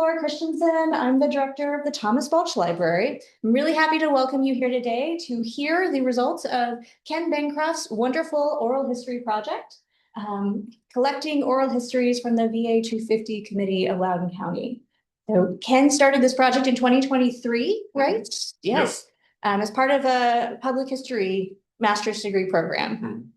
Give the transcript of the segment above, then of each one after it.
Laura Christensen. I'm the director of the Thomas Balch Library. I'm really happy to welcome you here today to hear the results of Ken Bancroft's wonderful oral history project, collecting oral histories from the VA 250 Committee of Loudoun County. So Ken started this project in 2023, right? Yes, as part of a public history master's degree program.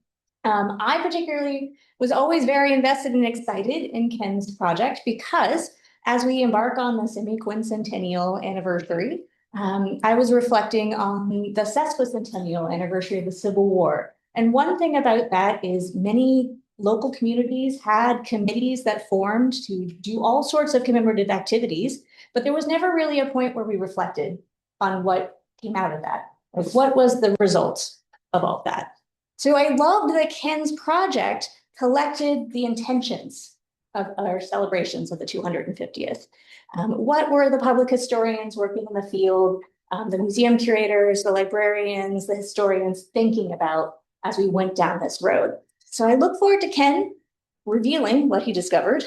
I particularly was always very invested and excited in Ken's project because as we embark on the semi-quincentennial anniversary, I was reflecting on the sesquicentennial anniversary of the Civil War. And one thing about that is many local communities had committees that formed to do all sorts of commemorative activities, but there was never really a point where we reflected on what came out of that. Like, what was the result of all that? So I loved that Ken's project collected the intentions of our celebrations of the 250th. What were the public historians working in the field, the museum curators, the librarians, the historians thinking about as we went down this road? So I look forward to Ken revealing what he discovered.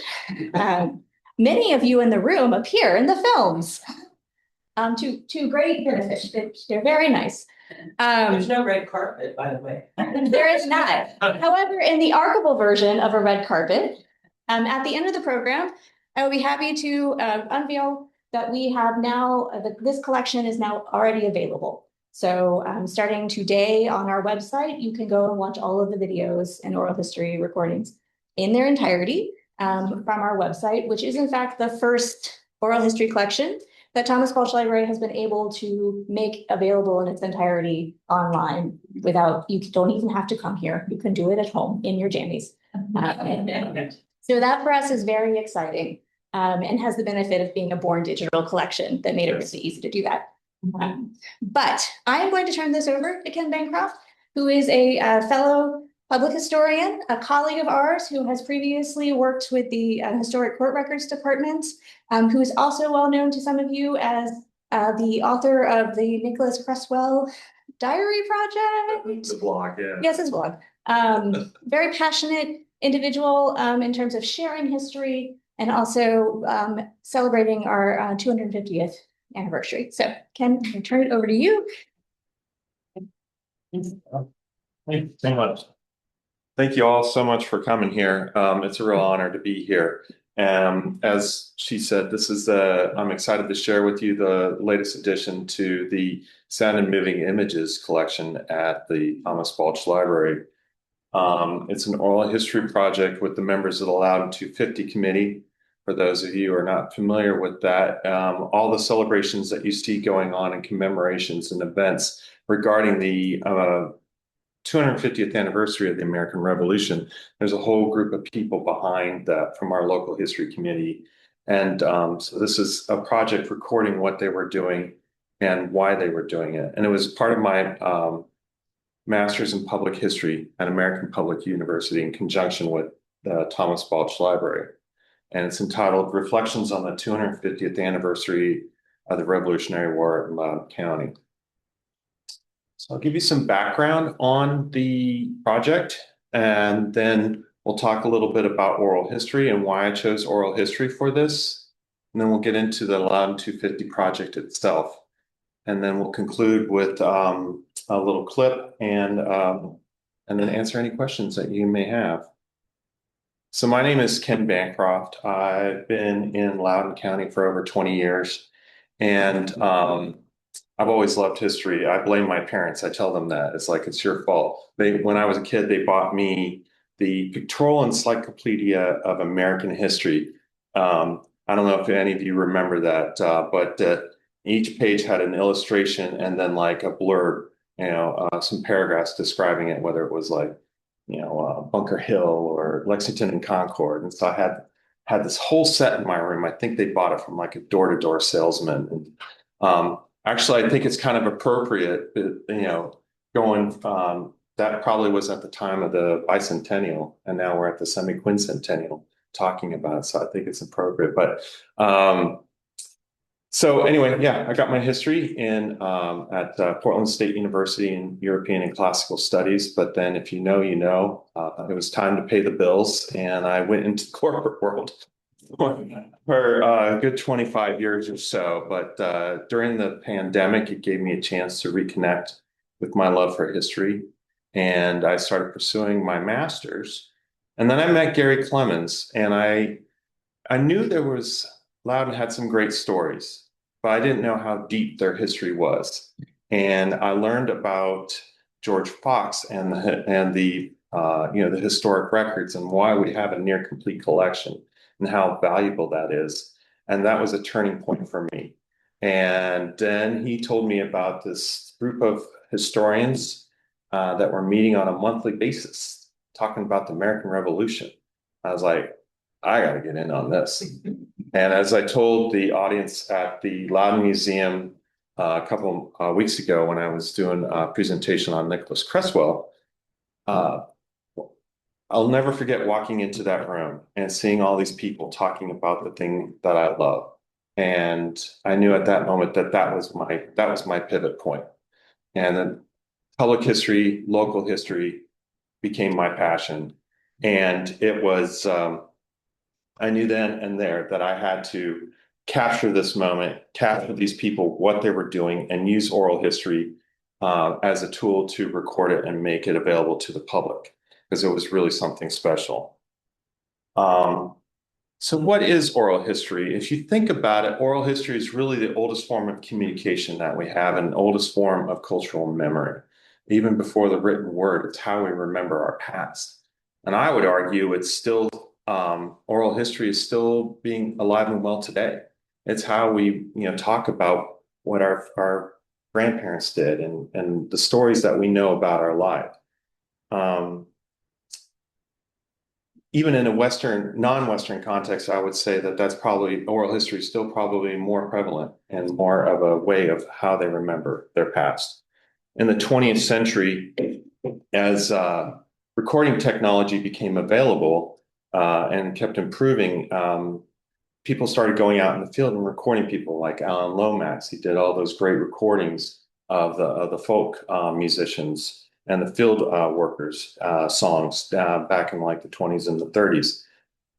Many of you in the room appear in the films to great benefit. They're very nice. There's no red carpet, by the way. There is not. However, in the archival version of a red carpet, at the end of the program, I will be happy to unveil that we have now, this collection is now already available. So starting today on our website, you can go and watch all of the videos and oral history recordings in their entirety from our website, which is in fact the first oral history collection that Thomas Balch Library has been able to make available in its entirety online without, you don't even have to come here. You can do it at home in your jammies. So that for us is very exciting and has the benefit of being a born digital collection that made it really easy to do that. But I am going to turn this over to Ken Bancroft, who is a fellow public historian, a colleague of ours who has previously worked with the Historic Court Records Department, who is also well known to some of you as the author of the Nicholas Cresswell Diary Project. The blog, yeah. Yes, his blog. Very passionate individual in terms of sharing history and also celebrating our 250th anniversary. So Ken, I turn it over to you. Thank you so much. Thank you all so much for coming here. It's a real honor to be here. As she said, this is I'm excited to share with you the latest addition to the Sound and Moving Images collection at the Thomas Balch Library. It's an oral history project with the members of the Loudoun 250 Committee. For those of you who are not familiar with that, all the celebrations that you see going on and commemorations and events regarding the 250th anniversary of the American Revolution, there's a whole group of people behind that from our local history community. And so this is a project recording what they were doing and why they were doing it. And it was part of my Master's in Public History at American Public University in conjunction with the Thomas Balch Library. And it's entitled Reflections on the 250th Anniversary of the Revolutionary War in Loudoun County. So I'll give you some background on the project, and then we'll talk a little bit about oral history and why I chose oral history for this. And then we'll get into the Loudoun 250 project itself. And then we'll conclude with a little clip and then answer any questions that you may have. So my name is Ken Bancroft. I've been in Loudoun County for over 20 years, and I've always loved history. I blame my parents. I tell them that. It's like, it's your fault. When I was a kid, they bought me the Pictorial Encyclopedia of American History. I don't know if any of you remember that, but each page had an illustration and then like a blurb, some paragraphs describing it, whether it was like, Bunker Hill or Lexington and Concord. And so I had this whole set in my room. I think they bought it from like a door-to-door salesman. And actually, I think it's kind of appropriate, going that probably was at the time of the bicentennial, and now we're at the semi-quincentennial talking about it. So I think it's appropriate. But so anyway, yeah, I got my history at Portland State University in European and Classical Studies. But then if you know, it was time to pay the bills. And I went into the corporate world for a good 25 years or so. But during the pandemic, it gave me a chance to reconnect with my love for history. And I started pursuing my master's. And then I met Gary Clemens, and I knew Loudoun had some great stories, but I didn't know how deep their history was. And I learned about George Fox and the historic records and why we have a near complete collection and how valuable that is. And that was a turning point for me. And then he told me about this group of historians that were meeting on a monthly basis, talking about the American Revolution. I was like, I got to get in on this. And as I told the audience at the Loudoun Museum a couple weeks ago when I was doing a presentation on Nicholas Cresswell, I'll never forget walking into that room and seeing all these people talking about the thing that I love. And I knew at that moment that that was my pivot point. And then public history, local history became my passion. And it was I knew then and there that I had to capture this moment, capture these people, what they were doing, and use oral history as a tool to record it and make it available to the public, because it was really something special. So what is oral history? If you think about it, oral history is really the oldest form of communication that we have and oldest form of cultural memory. Even before the written word, it's how we remember our past. And I would argue it's still oral history is still being alive and well today. It's how we, talk about what our grandparents did and the stories that we know about our life. Even in a non-Western context, I would say that that's probably oral history is still probably more prevalent and more of a way of how they remember their past. In the 20th century, as recording technology became available and kept improving, people started going out in the field and recording people like Alan Lomax. He did all those great recordings of the folk musicians and the field workers songs back in like the 20s and the 30s.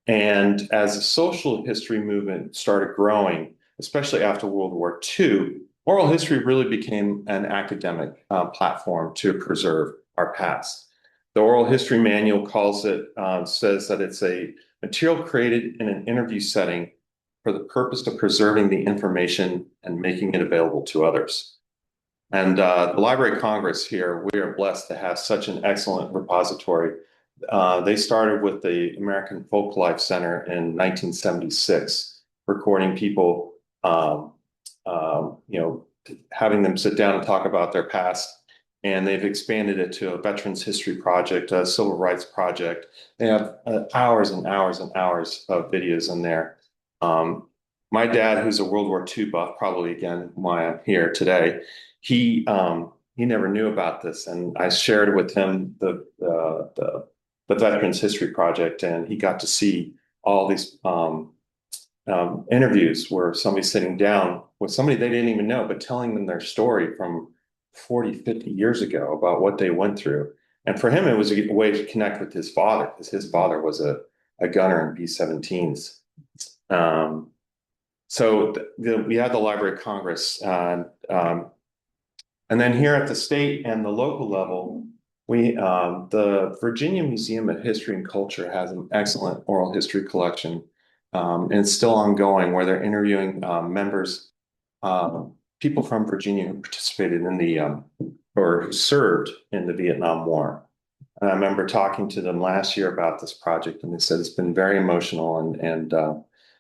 And as the social history movement started growing, especially after World War II, oral history really became an academic platform to preserve our past. The Oral History Manual says that it's a material created in an interview setting for the purpose of preserving the information and making it available to others. And the Library of Congress here, we are blessed to have such an excellent repository. They started with the American Folklife Center in 1976, recording people, having them sit down and talk about their past. And they've expanded it to a Veterans History Project, a Civil Rights Project. They have hours and hours and hours of videos in there. My dad, who's a World War II buff, probably again why I'm here today, he never knew about this, and I shared with him the Veterans History Project, and he got to see all these interviews where somebody's sitting down with somebody they didn't even know, but telling them their story from 40, 50 years ago about what they went through. And for him, it was a way to connect with his father, because his father was a gunner in B-17s. So we had the Library of Congress. And then here at the state and the local level, the Virginia Museum of History and Culture has an excellent oral history collection. And it's still ongoing, where they're interviewing members, people from Virginia who participated in or who served in the Vietnam War. And I remember talking to them last year about this project, and they said it's been very emotional, and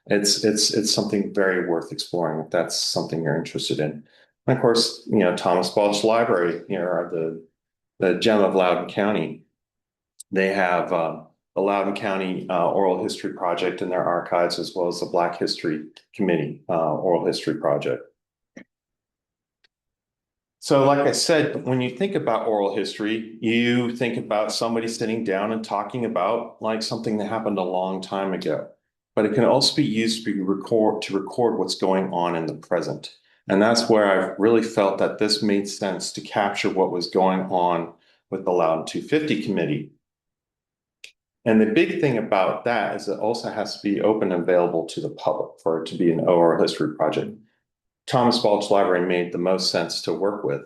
it's something very worth exploring if that's something you're interested in. And of course, Thomas Balch Library, the gem of Loudoun County. They have the Loudoun County Oral History Project in their archives, as well as the Black History Committee Oral History Project. So like I said, when you think about oral history, you think about somebody sitting down and talking about like something that happened a long time ago. But it can also be used to record what's going on in the present. And that's where I really felt that this made sense to capture what was going on with the Loudoun 250 committee. And the big thing about that is it also has to be open and available to the public for it to be an oral history project. Thomas Balch Library made the most sense to work with.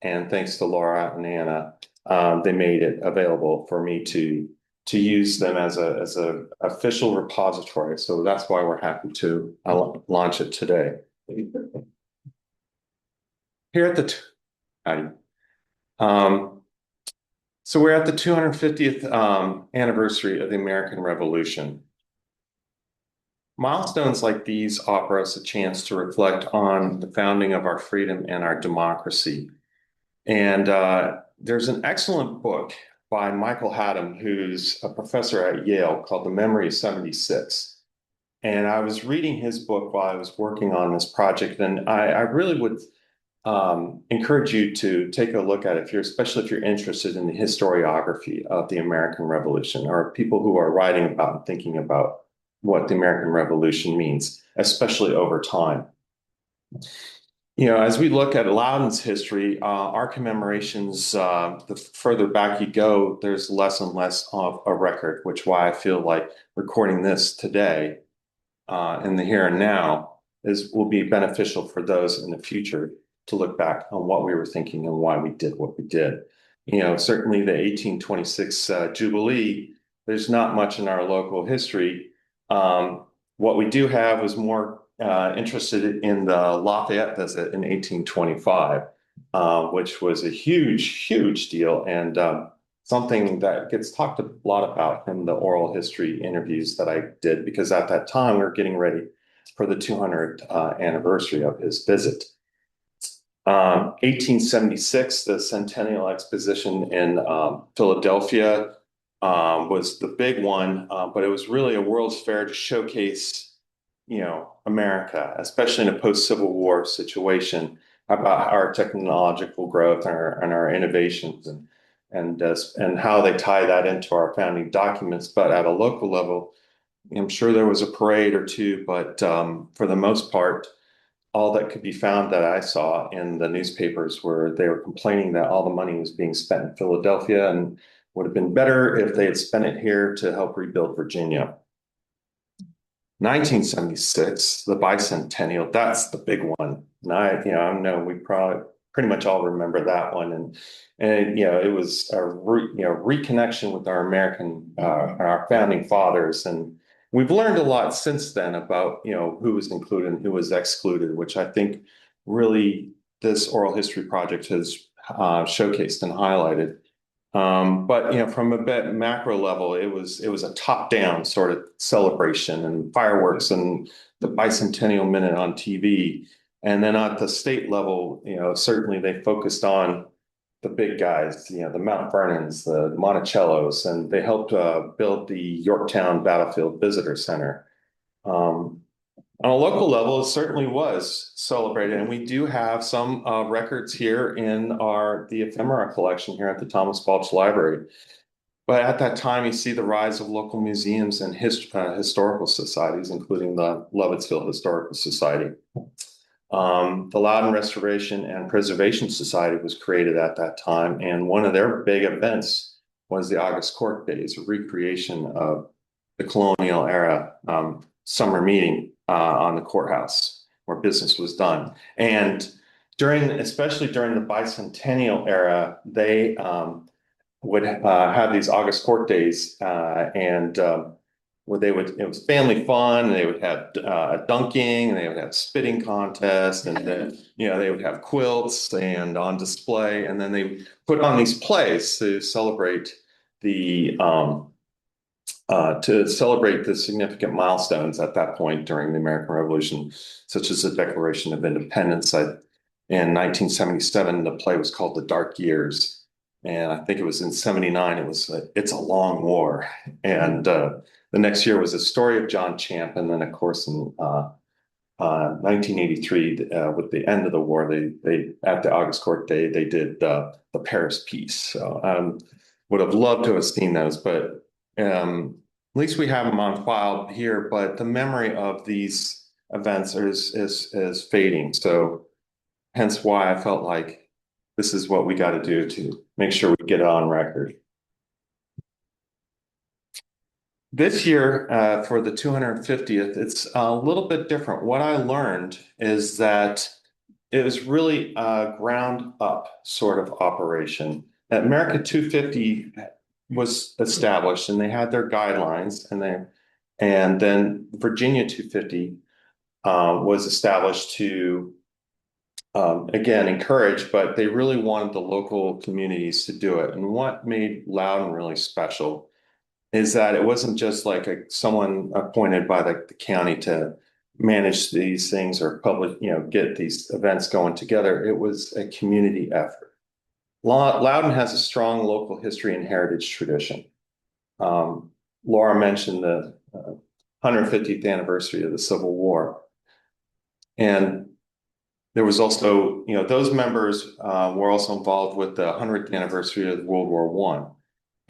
And thanks to Laura and Anna, they made it available for me to use them as a official repository. So that's why we're happy to launch it today. Here at the so we're at the 250th anniversary of the American Revolution. Milestones like these offer us a chance to reflect on the founding of our freedom and our democracy. And there's an excellent book by Michael Haddam, who's a professor at Yale, called The Memory of 76. And I was reading his book while I was working on this project, and I really would encourage you to take a look at it, especially if you're interested in the historiography of the American Revolution, or people who are writing about and thinking about what the American Revolution means, especially over time. As we look at Loudoun's history, our commemorations, the further back you go, there's less and less of a record, which why I feel like recording this today in the here and now will be beneficial for those in the future to look back on what we were thinking and why we did what we did. Certainly the 1826 Jubilee, there's not much in our local history. What we do have is more interested in the Lafayette visit in 1825, which was a huge, huge deal, and something that gets talked a lot about in the oral history interviews that I did, because at that time we were getting ready for the 200th anniversary of his visit. 1876, the Centennial Exposition in Philadelphia was the big one, but it was really a World's Fair to showcase America, especially in a post-Civil War situation, about our technological growth and our innovations and how they tie that into our founding documents. But at a local level, I'm sure there was a parade or two, but for the most part, all that could be found that I saw in the newspapers were they were complaining that all the money was being spent in Philadelphia and would have been better if they had spent it here to help rebuild Virginia. 1976, the bicentennial, that's the big one. And I know we probably pretty much all remember that one. And it was a reconnection with our American, our founding fathers. And we've learned a lot since then about, who was included and who was excluded, which I think really this oral history project has showcased and highlighted. But from a bit macro level, it was a top-down sort of celebration and fireworks and the bicentennial minute on TV. And then at the state level, certainly they focused on the big guys, the Mount Vernons, the Monticellos, and they helped build the Yorktown Battlefield Visitor Center. On a local level, it certainly was celebrated, and we do have some records here in the ephemera collection here at the Thomas Balch Library. But at that time, you see the rise of local museums and historical societies, including the Lovettsville Historical Society. The Loudoun Restoration and Preservation Society was created at that time, and one of their big events was the August Court Days, a recreation of the colonial era summer meeting on the courthouse where business was done. And especially during the bicentennial era, they would have these August Court Days, and where it was family fun. And they would have dunking, and they would have spitting contests, and then they would have quilts and on display, and then they put on these plays to celebrate the significant milestones at that point during the American Revolution, such as the Declaration of Independence. In 1977, the play was called The Dark Years. And I think it was in 79, It's a Long War. And the next year was a story of John Champ. And then, of course, in 1983, with the end of the war, they at the August Court Day, they did the Paris Peace. So would have loved to have seen those, but at least we have them on file here. But the memory of these events is fading. So hence why I felt like this is what we got to do to make sure we get it on record. This year, for the 250th, it's a little bit different. What I learned is that it was really a ground up sort of operation. America 250 was established and they had their guidelines and then Virginia 250 was established to again encourage, but they really wanted the local communities to do it. And what made Loudoun really special is that it wasn't just like someone appointed by the county to manage these things or public, get these events going together. It was a community effort. Loudoun has a strong local history and heritage tradition. Laura mentioned the 150th anniversary of the Civil War. And there was also, those members were also involved with the 100th anniversary of World War One.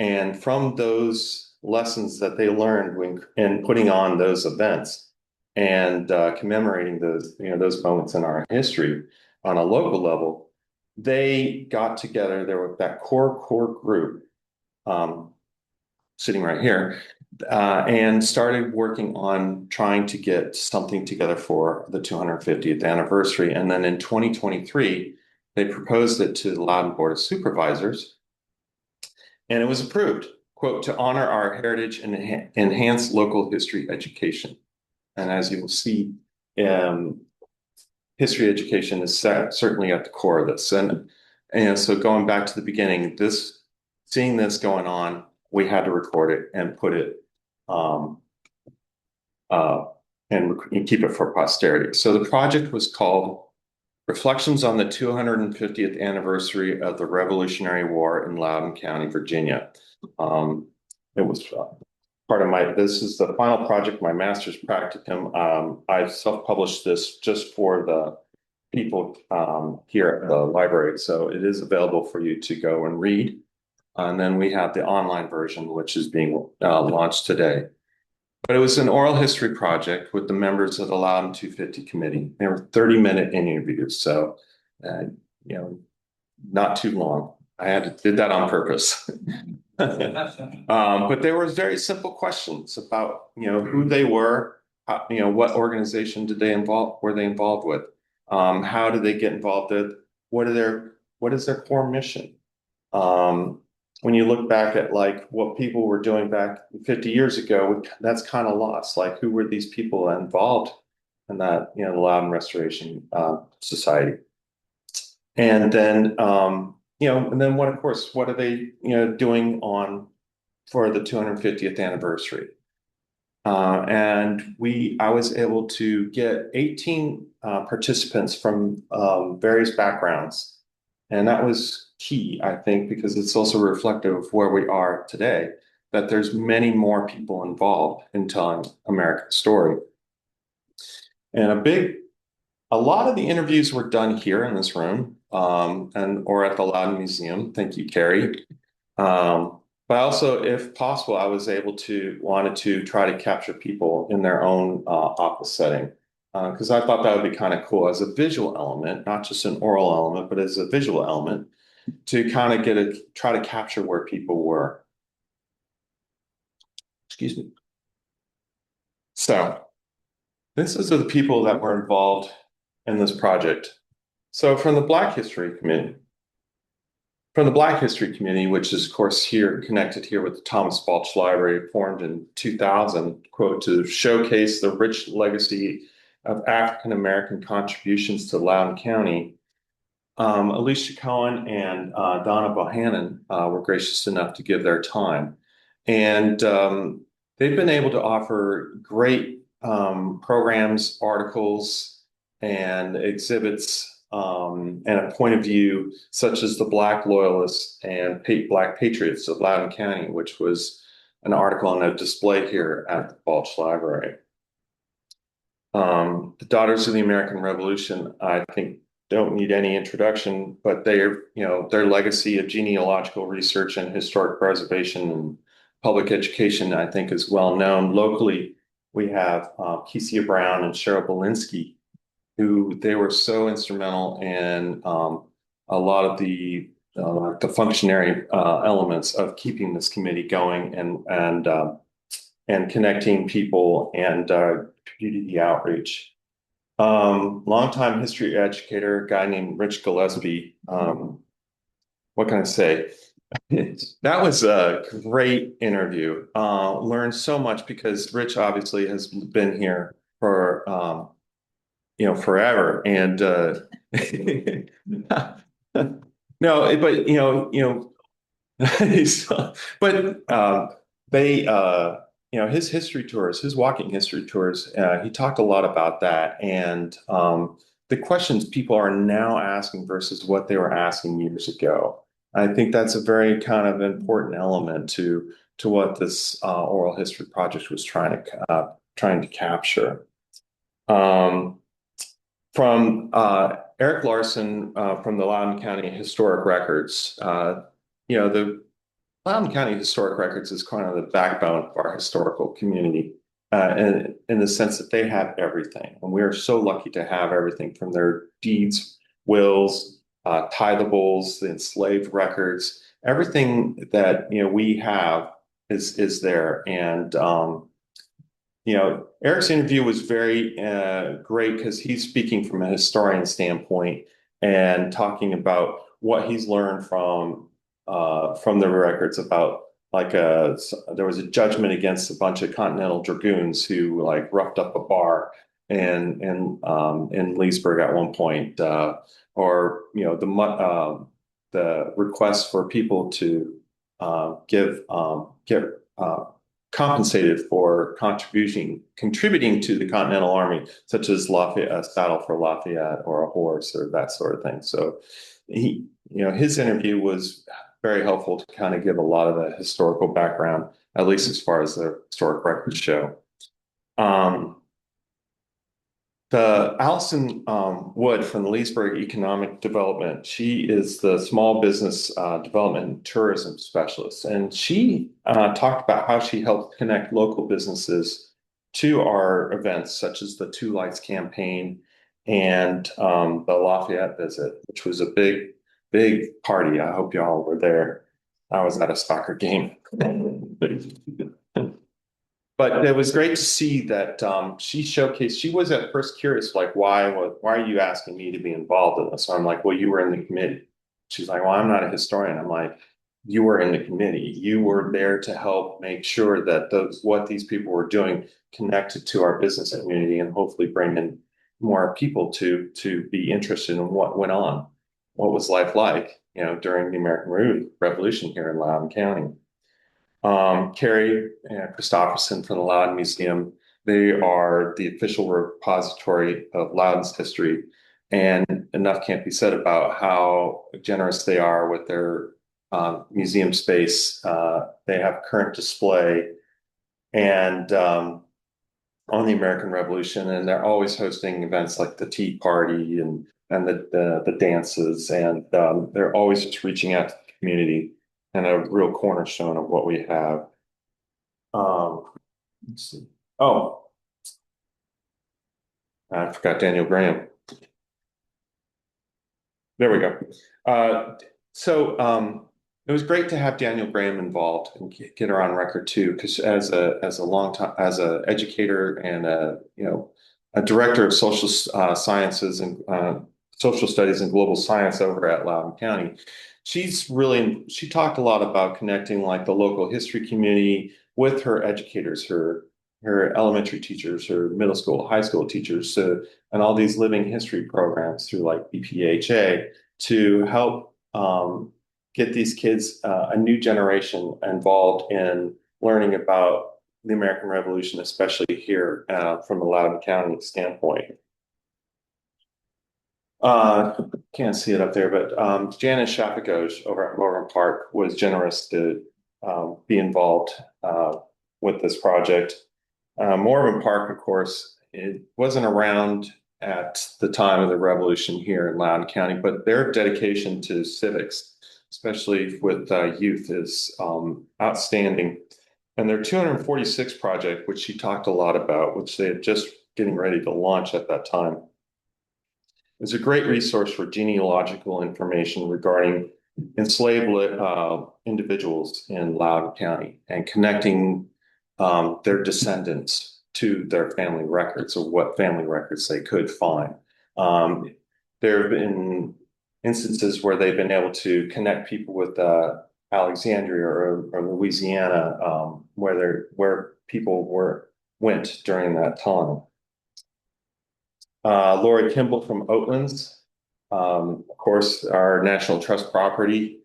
And from those lessons that they learned in putting on those events and commemorating those moments in our history on a local level, they got together. There was that core group sitting right here and started working on trying to get something together for the 250th anniversary. And then in 2023, they proposed it to the Loudoun Board of Supervisors. And it was approved, quote, to honor our heritage and enhance local history education. And as you will see, history education is certainly at the core of this. And so going back to the beginning, seeing this going on, we had to record it and put it and keep it for posterity. So the project was called Reflections on the 250th Anniversary of the Revolutionary War in Loudoun County, Virginia. It was this is the final project, my master's practicum. I self-published this just for the people here at the library. So it is available for you to go and read. And then we have the online version, which is being launched today. But it was an oral history project with the members of the Loudoun 250 committee. They were 30-minute interviews, so not too long. Did that on purpose. But there were very simple questions about who they were, what organization were they involved with, how did they get involved with, what is their core mission. When you look back at like what people were doing back 50 years ago, that's kind of lost. Like, who were these people involved in that, the Loudoun Restoration Society? And then, and then what are they, doing for the 250th anniversary? And I was able to get 18 participants from various backgrounds. And that was key, I think, because it's also reflective of where we are today, that there's many more people involved in telling America's story. And a lot of the interviews were done here in this room, or at the Loudoun Museum. Thank you, Carrie. But also, if possible, I wanted to try to capture people in their own office setting. Because I thought that would be kind of cool as a visual element, not just an oral element, but as a visual element to kind of try to capture where people were. Excuse me. So this is the people that were involved in this project. So from the Black History Committee, which is of course connected here with the Thomas Balch Library, formed in 2000, quote, to showcase the rich legacy of African-American contributions to Loudoun County. Alicia Cohen and Donna Bohannon were gracious enough to give their time. And they've been able to offer great programs, articles, and exhibits, and a point of view such as the Black Loyalists and Black Patriots of Loudoun County, which was an article on a display here at the Balch Library. The Daughters of the American Revolution, I think, don't need any introduction, but their legacy of genealogical research and historic preservation and public education, I think, is well known. Locally, we have Kecia Brown and Cheryl Belinsky, who they were so instrumental in a lot of the functionary elements of keeping this committee going and and connecting people and community outreach. Longtime history educator, a guy named Rich Gillespie. What can I say? That was a great interview. Learned so much because Rich obviously has been here for forever. And no, but but they his history tours, his walking history tours, he talked a lot about that and the questions people are now asking versus what they were asking years ago. I think that's a very kind of important element to what this oral history project was trying to capture. Um, from Eric Larson from the Loudoun County Historic Records, the Loudoun County Historic Records is kind of the backbone of our historical community, in the sense that they have everything. And we are so lucky to have everything from their deeds, wills, tithables, the enslaved records, everything that we have is there. And Eric's interview was very great because he's speaking from a historian standpoint and talking about what he's learned from the records about there was a judgment against a bunch of Continental Dragoons who like roughed up a bar in Leesburg at one point, or the request for people to get compensated for contributing to the Continental Army, such as a saddle for Lafayette or a horse or that sort of thing. So his interview was very helpful to kind of give a lot of the historical background, at least as far as the historic records show. The Allison Wood from the Leesburg Economic Development, she is the small business development and tourism specialist. And she talked about how she helped connect local businesses to our events, such as the Two Lights campaign and the Lafayette visit, which was a big, big party. I hope y'all were there. I was at a soccer game. But it was great to see that she showcased. She was at first curious, like, why are you asking me to be involved in this? So I'm like, well, you were in the committee. She's like, well, I'm not a historian. I'm like, you were in the committee. You were there to help make sure that what these people were doing connected to our business community and hopefully bring in more people to be interested in what went on, what was life like, during the American Revolution here in Loudoun County. Carrie Christopherson from the Loudoun Museum. They are the official repository of Loudoun's history, and enough can't be said about how generous they are with their museum space. They have current display and on the American Revolution, and they're always hosting events like the Tea Party and the dances, and they're always just reaching out to the community and a real cornerstone of what we have. Let's see. Oh, I forgot Daniel Graham. There we go. So it was great to have Daniel Graham involved and get her on record too, because as a educator and a director of social sciences and social studies and global science over at Loudoun County, she talked a lot about connecting like the local history community with her educators, her elementary teachers, her middle school, high school teachers, and all these living history programs through like BPHA to help get these kids, a new generation, involved in learning about the American Revolution, especially here from the Loudoun County standpoint. Can't see it up there, but Janice Shapagoj over at Morgan Park was generous to be involved with this project. Morgan Park, of course, it wasn't around at the time of the revolution here in Loudoun County, but their dedication to civics, especially with youth, is outstanding. And their 246 project, which she talked a lot about, which they had just getting ready to launch at that time, is a great resource for genealogical information regarding enslaved individuals in Loudoun County and connecting their descendants to their family records, or what family records they could find. There have been instances where they've been able to connect people with Alexandria or Louisiana, where people went during that time. Lori Kimball from Oatlands, of course, our National Trust property.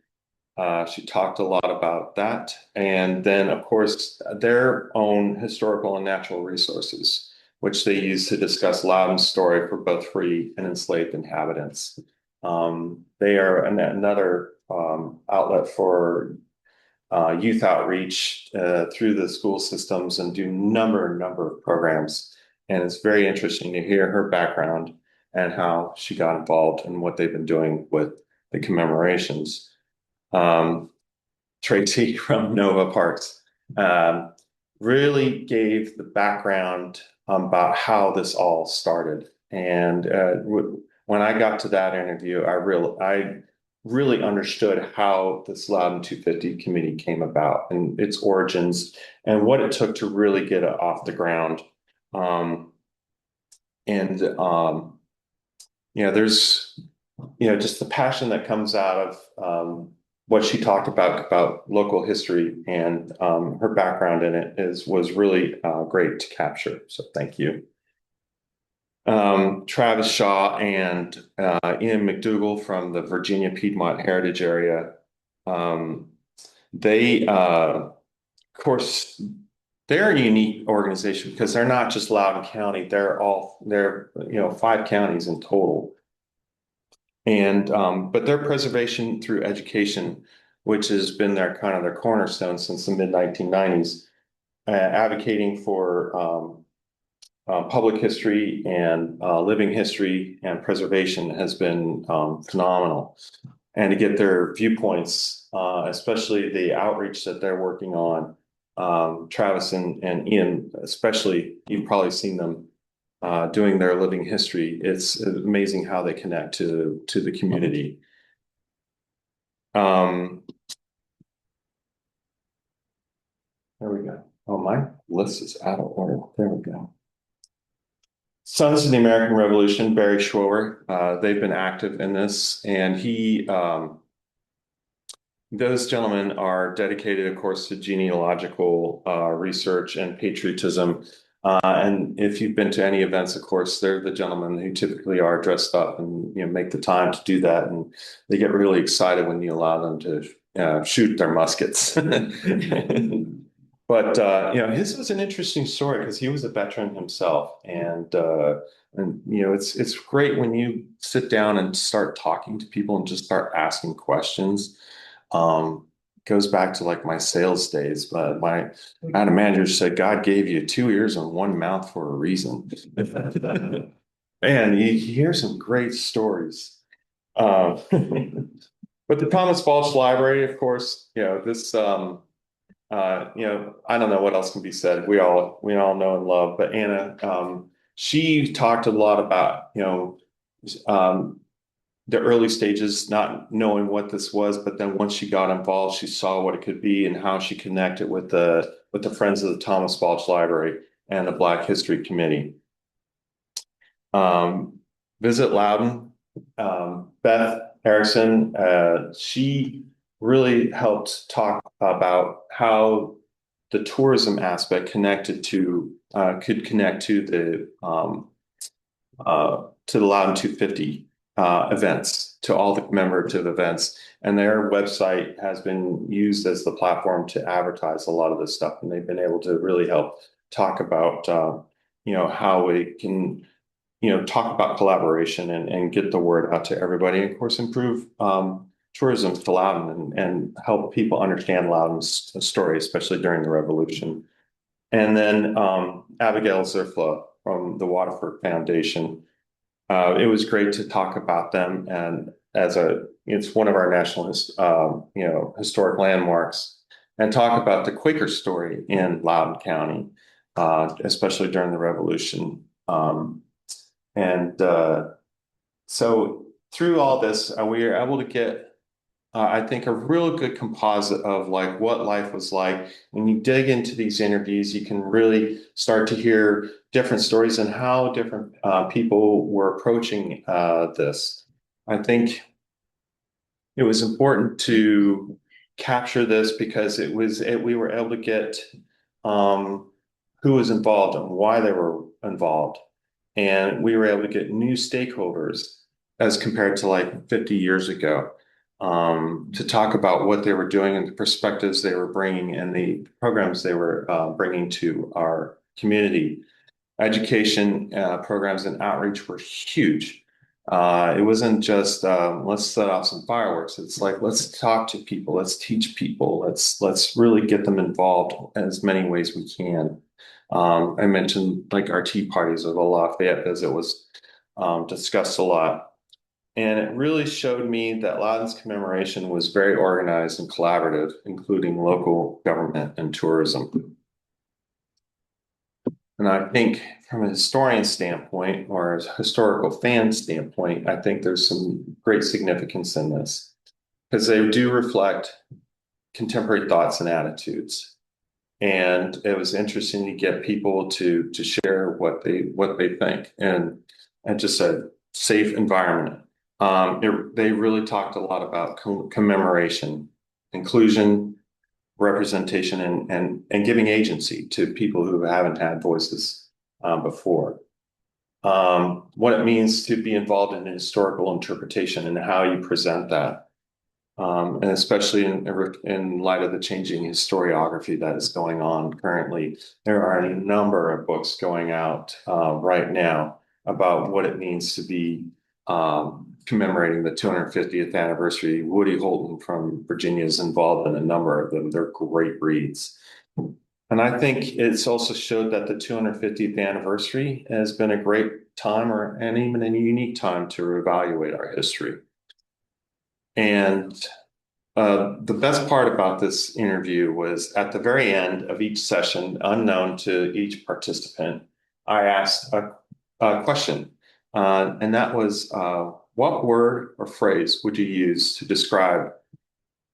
She talked a lot about that. And then, of course, their own historical and natural resources, which they use to discuss Loudoun's story for both free and enslaved inhabitants. They are another outlet for youth outreach through the school systems and do number of programs. And it's very interesting to hear her background and how she got involved and what they've been doing with the commemorations. Tracy from Nova Parks really gave the background about how this all started. And when I got to that interview, I really understood how this Loudoun 250 committee came about and its origins and what it took to really get it off the ground. There's just the passion that comes out of what she talked about local history, and her background in it was really great to capture. So thank you. Travis Shaw and Ian McDougall from the Virginia Piedmont Heritage Area. They, of course, they're a unique organization because they're not just Loudoun County. They're 5 counties in total. And but their preservation through education, which has been their cornerstone since the mid-1990s, advocating for public history and living history and preservation has been phenomenal. And to get their viewpoints, especially the outreach that they're working on, Travis and Ian, especially, you've probably seen them doing their living history. It's amazing how they connect to the community. There we go. Oh, my list is out of order. There we go. Sons of the American Revolution, Barry Schroer, they've been active in this, and those gentlemen are dedicated, of course, to genealogical research and patriotism. And if you've been to any events, of course, they're the gentlemen who typically are dressed up and make the time to do that. And they get really excited when you allow them to shoot their muskets. But his was an interesting story because he was a veteran himself, and it's great when you sit down and start talking to people and just start asking questions. Goes back to like my sales days, but I had a manager who said, God gave you 2 ears and 1 mouth for a reason. And you hear some great stories. But the Thomas Balch Library, of course, this, I don't know what else can be said. We all know and love, but Anna, she talked a lot about, the early stages, not knowing what this was, but then once she got involved, she saw what it could be and how she connected with the Friends of the Thomas Balch Library and the Black History Committee. Visit Loudoun. Beth Erickson, she really helped talk about how the tourism aspect could connect to the Loudoun 250 events, to all the commemorative events, and their website has been used as the platform to advertise a lot of this stuff, and they've been able to really help talk about how we can talk about collaboration and get the word out to everybody, and of course improve tourism to Loudoun and help people understand Loudoun's story, especially during the Revolution. And then Abigail Zerfla from the Waterford Foundation. It was great to talk about them, and it's one of our national historic landmarks, and talk about the Quaker story in Loudoun County, especially during the Revolution. So through all this, we were able to get I think, a real good composite of like what life was like. When you dig into these interviews, you can really start to hear different stories and how different people were approaching this. I think it was important to capture this because we were able to get who was involved and why they were involved. And we were able to get new stakeholders as compared to like 50 years ago, to talk about what they were doing and the perspectives they were bringing and the programs they were bringing to our community. Education programs and outreach were huge. It wasn't just let's set off some fireworks. It's like let's talk to people, let's teach people, let's really get them involved in as many ways we can. I mentioned like our tea parties or the Lafayette visit was discussed a lot. And it really showed me that Loudoun's commemoration was very organized and collaborative, including local government and tourism. And I think from a historian standpoint or a historical fan standpoint, I think there's some great significance in this because they do reflect contemporary thoughts and attitudes. And it was interesting to get people to share what they think and just a safe environment. They really talked a lot about commemoration, inclusion, representation, and giving agency to people who haven't had voices before. What it means to be involved in historical interpretation and how you present that. And especially in light of the changing historiography that is going on currently, there are a number of books going out right now about what it means to be commemorating the 250th anniversary. Woody Holton from Virginia is involved in a number of them. They're great reads. And I think it's also showed that the 250th anniversary has been a great time and even a unique time to reevaluate our history. And the best part about this interview was at the very end of each session, unknown to each participant, I asked a question. And that was, what word or phrase would you use to describe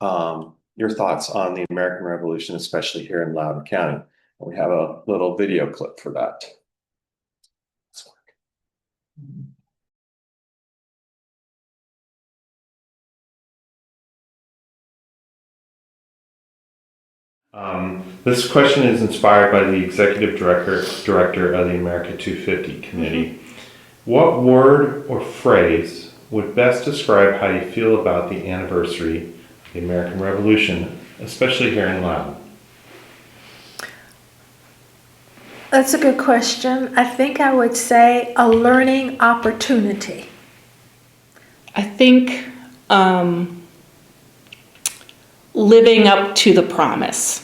your thoughts on the American Revolution, especially here in Loudoun County? And we have a little video clip for that. This question is inspired by the executive director of the America 250 Committee. What word or phrase would best describe how you feel about the anniversary of the American Revolution, especially here in Loudoun? That's a good question. I think I would say a learning opportunity. I think living up to the promise.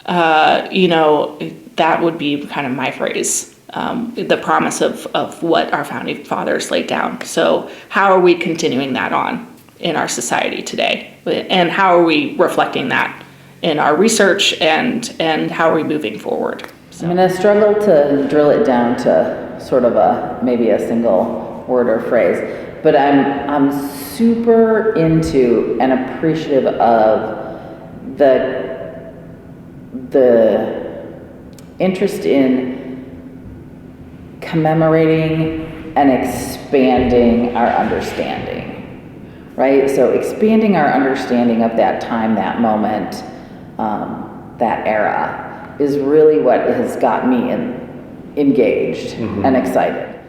That would be kind of my phrase. The promise of what our founding fathers laid down. So how are we continuing that on in our society today? And how are we reflecting that in our research and how are we moving forward? So. I'm going to struggle to drill it down to sort of maybe a single word or phrase, but I'm super into and appreciative of the interest in commemorating and expanding our understanding, right? So expanding our understanding of that time, that moment, that era is really what has got me engaged and excited.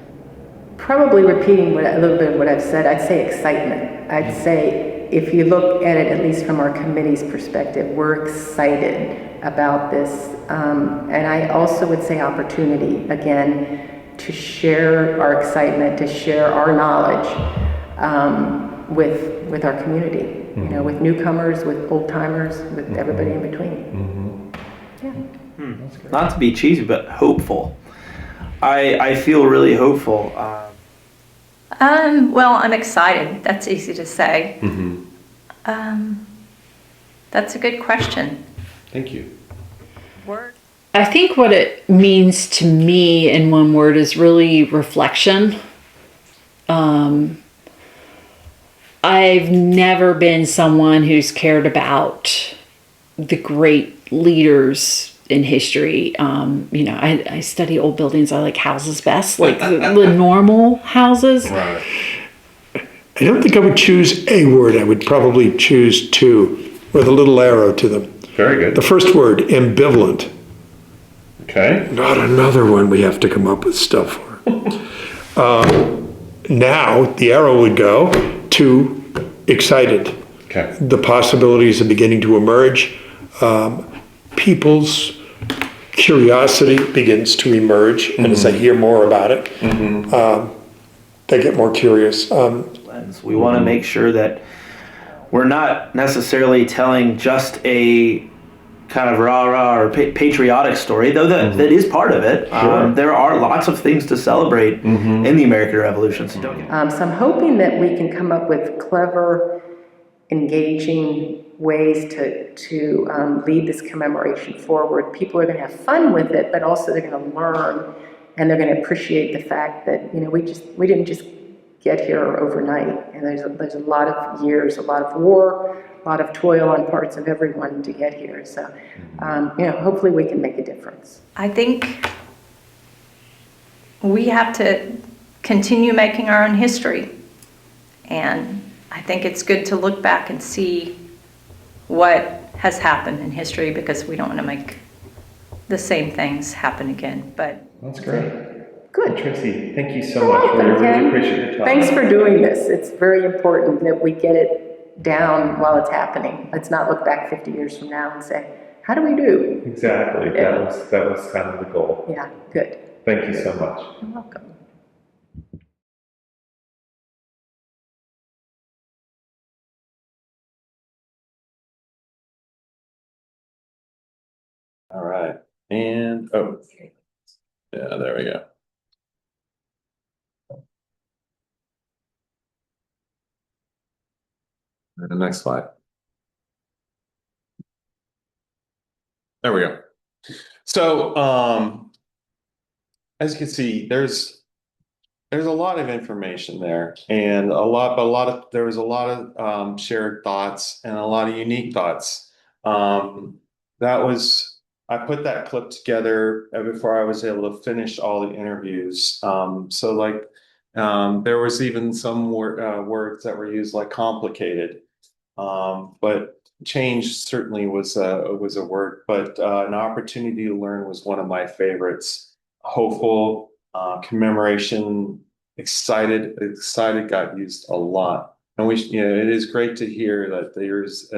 Probably repeating a little bit of what I've said, I'd say excitement. I'd say if you look at it, at least from our committee's perspective, we're excited about this. And I also would say opportunity, again, to share our excitement, to share our knowledge with our community, with newcomers, with old timers, with everybody in between. Yeah. Not to be cheesy, but hopeful. I feel really hopeful. Well, I'm excited. That's easy to say. That's a good question. Thank you. I think what it means to me in one word is really reflection. I've never been someone who's cared about the great leaders in history. I study old buildings. I like houses best, like the normal houses. Right. I don't think I would choose a word. I would probably choose two with a little arrow to them. Very good. The first word, ambivalent. Okay. Not another one we have to come up with stuff for. Now, the arrow would go to excited. Okay. The possibilities are beginning to emerge. People's curiosity begins to emerge, and as I hear more about it, they get more curious. We want to make sure that we're not necessarily telling just a kind of rah-rah or patriotic story, though that is part of it. Sure. There are lots of things to celebrate in the American Revolution. So I'm hoping that we can come up with clever, engaging ways to lead this commemoration forward. People are going to have fun with it, but also they're going to learn, and they're going to appreciate the fact that we didn't just get here overnight, and there's a lot of years, a lot of war, a lot of toil on parts of everyone to get here. So, hopefully we can make a difference. I think we have to continue making our own history. And I think it's good to look back and see what has happened in history, because we don't want to make the same things happen again. But That's great. Good. Tracy, thank you so much. We really appreciate your time. Thanks for doing this. It's very important that we get it down while it's happening. Let's not look back 50 years from now and say, how do we do? Exactly. Yeah. That was kind of the goal. Yeah, good. Thank you so much. You're welcome. All right. And yeah, there we go. And the next slide. There we go. So, as you can see, there's a lot of information there, and there was a lot of shared thoughts and a lot of unique thoughts. I put that clip together before I was able to finish all the interviews. There was even some words that were used, like complicated. But change certainly was a word, but an opportunity to learn was one of my favorites. Hopeful, commemoration, excited got used a lot. And it is great to hear that there's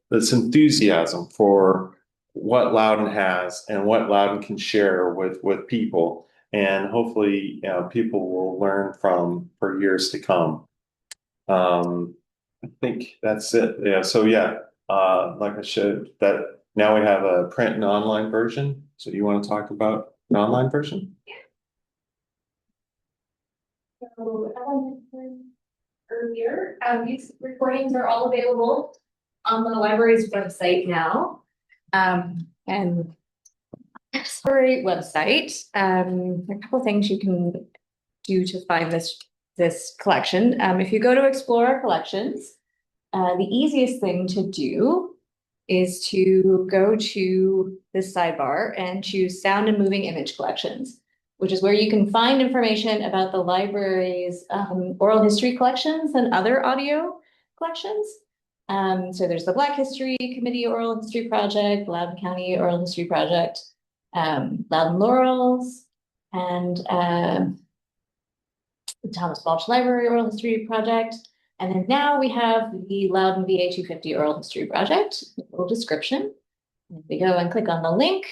this enthusiasm for what Loudoun has and what Loudoun can share with people. And hopefully, people will learn from for years to come. I think that's it. Yeah. So like I showed that now we have a print and online version. So you want to talk about an online version? So, earlier, these recordings are all available on the library's website now. And library website, there are a couple of things you can do to find this collection. If you go to Explore Collections, the easiest thing to do is to go to this sidebar and choose Sound and Moving Image Collections, which is where you can find information about the library's oral history collections and other audio collections. So there's the Black History Committee Oral History Project, Loudoun County Oral History Project, Loudoun Laurels, and the Thomas Balch Library Oral History Project. And then now we have the Loudoun VA 250 Oral History Project, a little description. If we go and click on the link,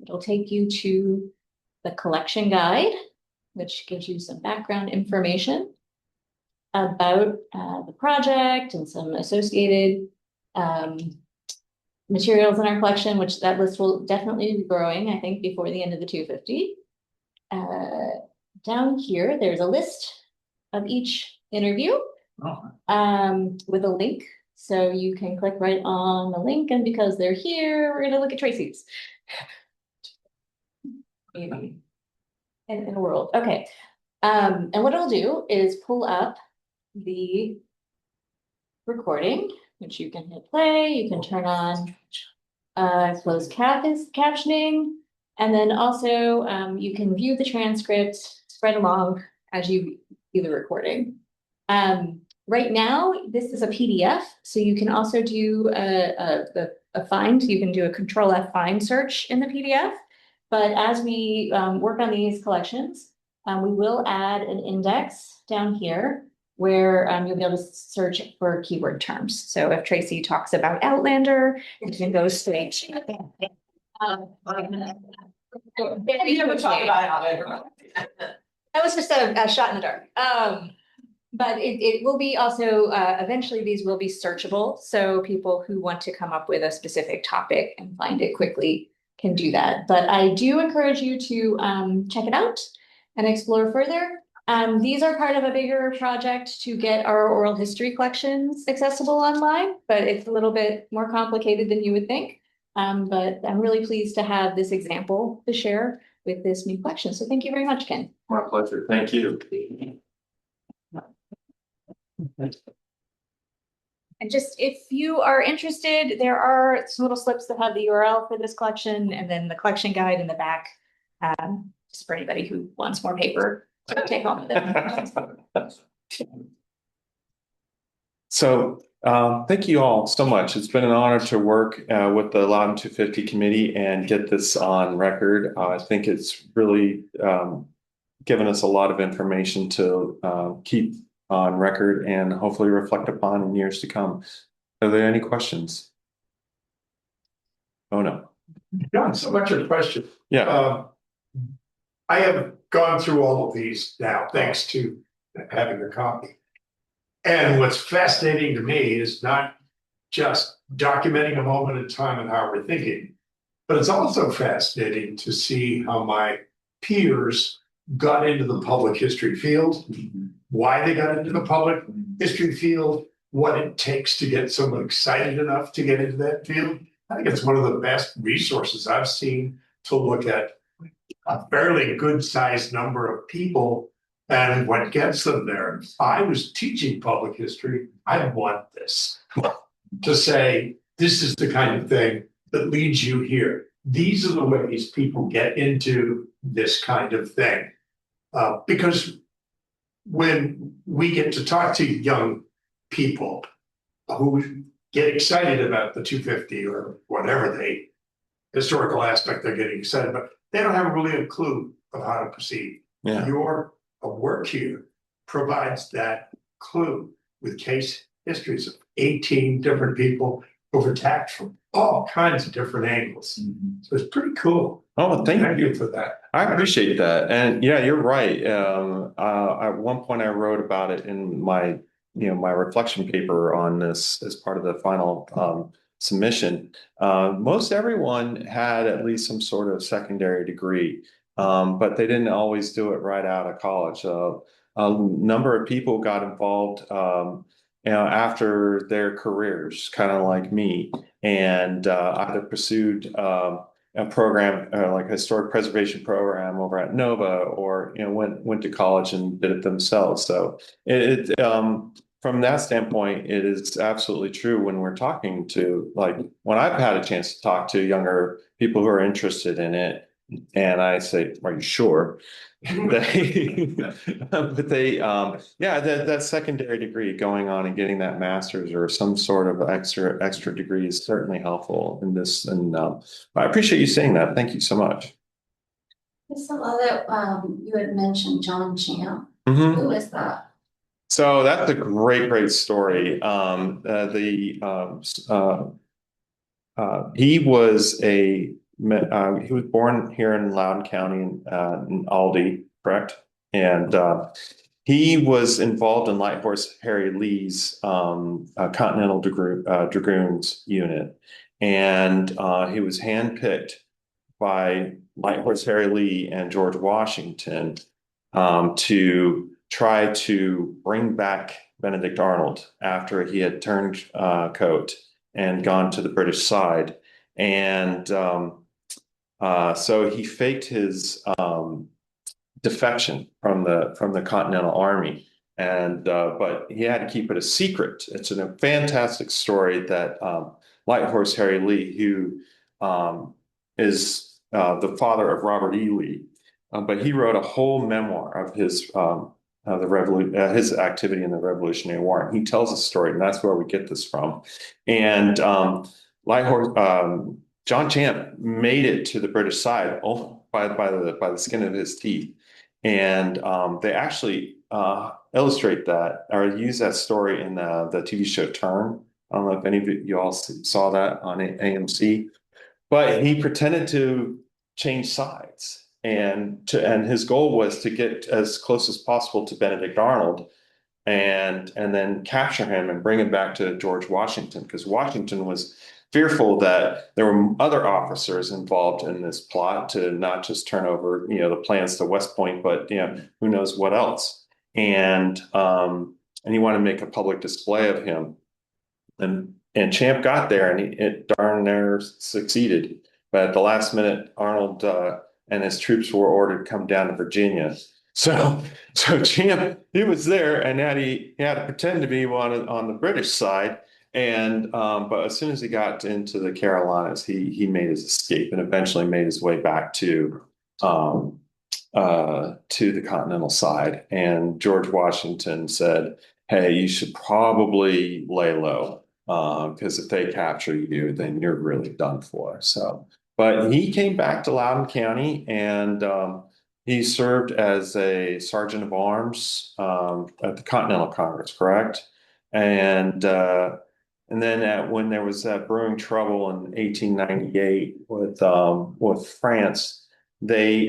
it'll take you to the collection guide, which gives you some background information about the project and some associated materials in our collection, which that list will definitely be growing, I think, before the end of the 250. Down here, there's a list of each interview with a link. So you can click right on the link, and because they're here, we're going to look at Tracy's. Maybe in the world. Okay. And what it'll do is pull up the recording, which you can hit play, you can turn on closed captioning, and then also you can view the transcript, spread along as you view the recording. Right now, this is a PDF, so you can also do a find. You can do a Control F find search in the PDF. But as we work on these collections, we will add an index down here where you'll be able to search for keyword terms. So if Tracy talks about Outlander, you can go straight. That was just a shot in the dark. But it will be also, eventually these will be searchable. So people who want to come up with a specific topic and find it quickly can do that. But I do encourage you to check it out and explore further. These are part of a bigger project to get our oral history collections accessible online, but it's a little bit more complicated than you would think. But I'm really pleased to have this example to share with this new collection. So thank you very much, Ken. My pleasure. Thank you. And just if you are interested, there are some little slips that have the URL for this collection and then the collection guide in the back, just for anybody who wants more paper to take home with them. So thank you all so much. It's been an honor to work with the Loudoun 250 committee and get this on record. I think it's really given us a lot of information to keep on record and hopefully reflect upon in years to come. Are there any questions? Oh, no. John, so much of a question. Yeah. I have gone through all of these now, thanks to having a copy. And what's fascinating to me is not just documenting a moment in time and how we're thinking, but it's also fascinating to see how my peers got into the public history field, why they got into the public history field, what it takes to get someone excited enough to get into that field. I think it's one of the best resources I've seen to look at a fairly good sized number of people and what gets them there. If I was teaching public history, I'd want this to say, this is the kind of thing that leads you here. These are the ways people get into this kind of thing. Because when we get to talk to young people who get excited about the 250 or whatever the historical aspect they're getting excited about, they don't have really a clue of how to proceed. Yeah. Your work here provides that clue with case histories of 18 different people who've attacked from all kinds of different angles. So it's pretty cool. Oh, thank you for that. I appreciate that. And yeah, you're right. At one point I wrote about it in my, my reflection paper on this as part of the final submission. Most everyone had at least some sort of secondary degree, but they didn't always do it right out of college. A number of people got involved after their careers, kind of like me, and either pursued a program like a historic preservation program over at Nova, or went to college and did it themselves. So from that standpoint, it is absolutely true when we're talking to, like, when I've had a chance to talk to younger people who are interested in it, and I say, "Are you sure?" But that secondary degree, going on and getting that master's or some sort of extra degree is certainly helpful in this. And I appreciate you saying that. Thank you so much. There's some other, you had mentioned John Champ. Mm-hmm. Who is that? So that's a great story. He was he was born here in Loudoun County in Aldie, correct? And he was involved in Light Horse Harry Lee's Continental Dragoons unit, and he was handpicked by Light Horse Harry Lee and George Washington to try to bring back Benedict Arnold after he had turned coat and gone to the British side. And so he faked his defection from the Continental Army And but he had to keep it a secret. It's a fantastic story that Light Horse Harry Lee, who is the father of Robert E. Lee, but he wrote a whole memoir of his his activity in the Revolutionary War, and he tells a story, and that's where we get this from. And Light Horse John Champ made it to the British side by the skin of his teeth, and they actually illustrate that or use that story in the TV show Turn. I don't know if any of you all saw that on AMC, but he pretended to change sides, and his goal was to get as close as possible to Benedict Arnold, and then capture him and bring him back to George Washington, because Washington was fearful that there were other officers involved in this plot to not just turn over, the plans to West Point, but who knows what else. And he wanted to make a public display of him. And Champ got there, and it darn near succeeded. But at the last minute, Arnold and his troops were ordered to come down to Virginia. So Champ, he was there, and he had to pretend to be on the British side. And but as soon as he got into the Carolinas, he made his escape and eventually made his way back to the continental side. And George Washington said, "Hey, you should probably lay low, because if they capture you, then you're really done for." So, but he came back to Loudoun County, and he served as a sergeant of arms at the Continental Congress, correct? And then when there was brewing trouble in 1898 with France, they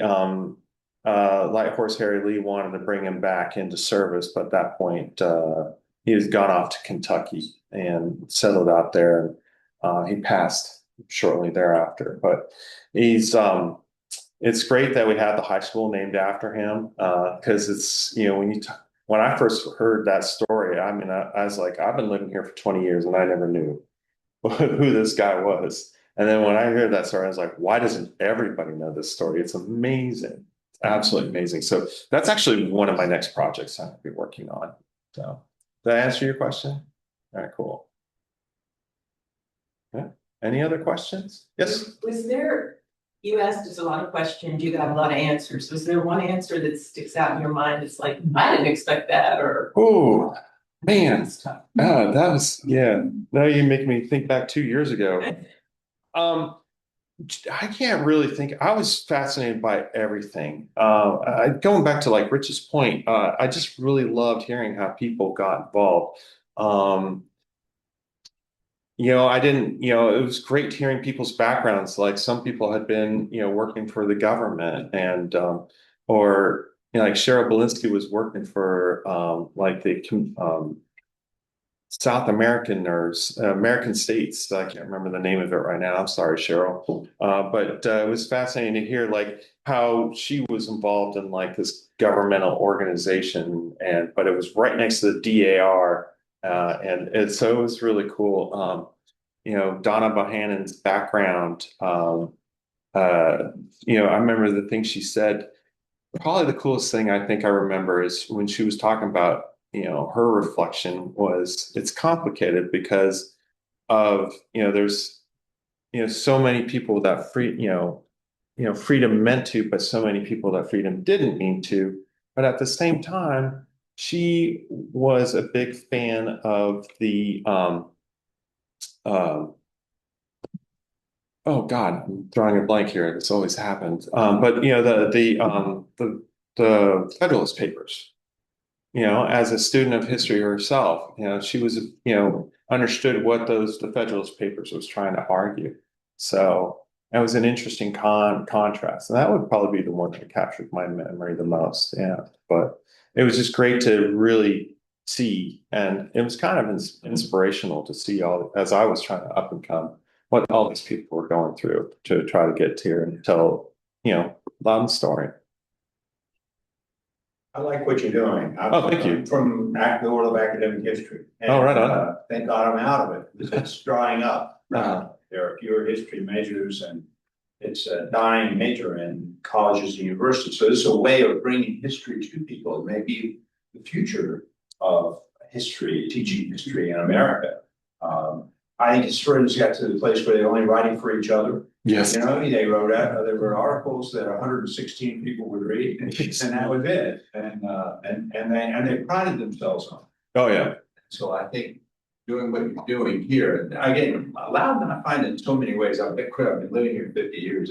Light Horse Harry Lee wanted to bring him back into service, but at that point he was gone off to Kentucky and settled out there. He passed shortly thereafter, but it's great that we have the high school named after him, because it's when I first heard that story, I mean, I was like, I've been living here for 20 years and I never knew who this guy was. And then when I heard that story, I was like, why doesn't everybody know this story? It's amazing. It's absolutely amazing. So that's actually one of my next projects I'm going to be working on. So did I answer your question? All right, cool. Yeah. Any other questions? Yes. Was there, you asked us a lot of questions, you got a lot of answers. Was there one answer that sticks out in your mind? It's like, I didn't expect that, or. Oh, man. That was, yeah. Now you make me think back 2 years ago. I can't really think. I was fascinated by everything. Going back to like Rich's point, I just really loved hearing how people got involved. I didn't, it was great hearing people's backgrounds. Like some people had been, working for the government, and, or, like Cheryl Belinsky was working for, like the South American or American states. I can't remember the name of it right now. I'm sorry, Cheryl. But it was fascinating to hear like how she was involved in like this governmental organization, but it was right next to the DAR. So it was really cool. Donna Bohannon's background, I remember the thing she said. Probably the coolest thing I think I remember is when she was talking about, her reflection was, it's complicated because of, there's, so many people that freedom meant to, but so many people that freedom didn't mean to. But at the same time, she was a big fan of the oh God, I'm drawing a blank here. This always happens. But the Federalist Papers. As a student of history herself, she was understood what the Federalist Papers was trying to argue. So that was an interesting contrast, and that would probably be the one that captured my memory the most. Yeah, but it was just great to really see, and it was kind of inspirational to see as I was trying to up and come, what all these people were going through to try to get here and tell, Loudoun's story. I like what you're doing. Thank you. From the world of academic history. And, right on. Thank God I'm out of it. It's drying up. There are fewer history majors, and it's a dying major in colleges and universities. So this is a way of bringing history to people. It may be the future of history, teaching history in America. I think historians got to the place where they're only writing for each other. Yes. You know, they wrote out, there were articles that 116 people would read, and that was it. And they prided themselves on it. Oh, yeah. So I think doing what you're doing here, and again, Loudoun, I find in so many ways, I've been living here 50 years,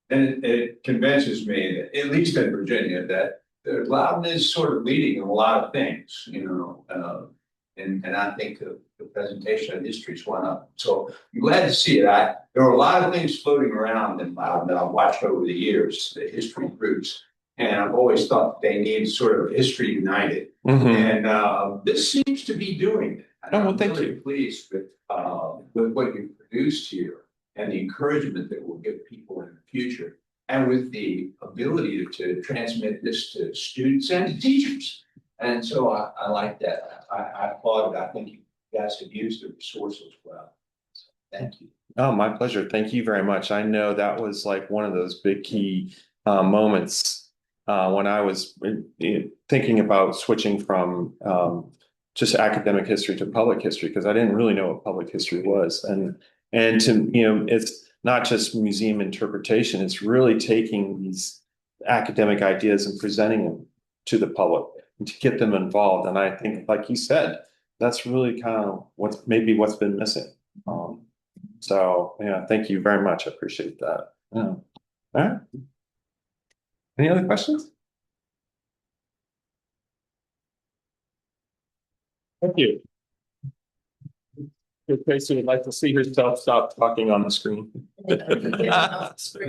and it convinces me that, at least in Virginia, that Loudoun is sort of leading in a lot of things, you know, and I think the presentation of history is one up. So I'm glad to see it. There are a lot of things floating around in Loudoun that I've watched over the years, the history groups, and I've always thought they need sort of history united. And this seems to be doing it. And I'm really pleased with what you've produced here and the encouragement that will give people in the future, and with the ability to transmit this to students and to teachers. And so I like that. I applaud it. I think you guys have used the resources well. So thank you. Oh, my pleasure. Thank you very much. I know that was like one of those big key moments when I was thinking about switching from just academic history to public history, because I didn't really know what public history was. And to, you know, it's not just museum interpretation, it's really taking these academic ideas and presenting them to the public and to get them involved. And I think, like you said, that's really kind of what's been missing. So yeah, thank you very much. I appreciate that. Yeah. All right. Any other questions? Thank you. Tracy would like to see herself stop talking on the screen.